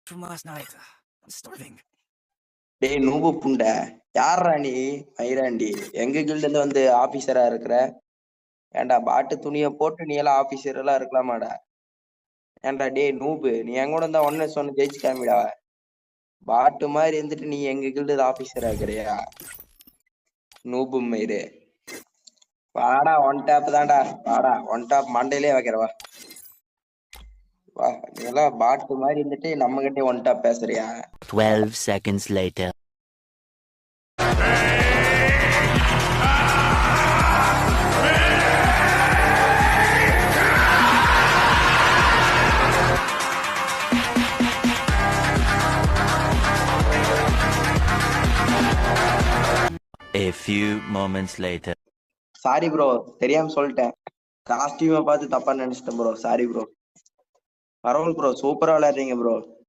from last night. I'm starving. டேய் நூபு புண்டை, யார்ரா நீ? ஐராண்டி, எங்க கில்டுல இருந்து வந்து ஆபீசரா இருக்கிற? ஏன்டா பாட்டு துணியை போட்டு நீ எல்லாம் ஆபீசர் எல்லாம் இருக்கலாமாடா? ஏன்டா டேய் நூபு, நீ என் கூட இருந்தா ஒன்னு சொன்ன ஜெயிச்சு காமிடா. பாட்டு மாதிரி இருந்துட்டு நீ எங்க கில்டு ஆபீசரா இருக்கிறியா? நூபு மயிரு, வாடா ஒன் டாப் தான்டா, வாடா ஒன் டாப் மண்டையிலே வைக்கிறவா. வா, நீ எல்லாம் பாட்டு மாதிரி இருந்துட்டு நம்ம கிட்டே ஒன் டாப் பேசுறியா? 12 seconds later. A few moments later. Sorry bro, தெரியாம சொல்லிட்டேன். காஸ்டியூமை பார்த்து தப்பா நினைச்சிட்டேன் ப்ரோ, சாரி ப்ரோ. பரவாயில்ல ப்ரோ, சூப்பரா விளையாடுறீங்க ப்ரோ.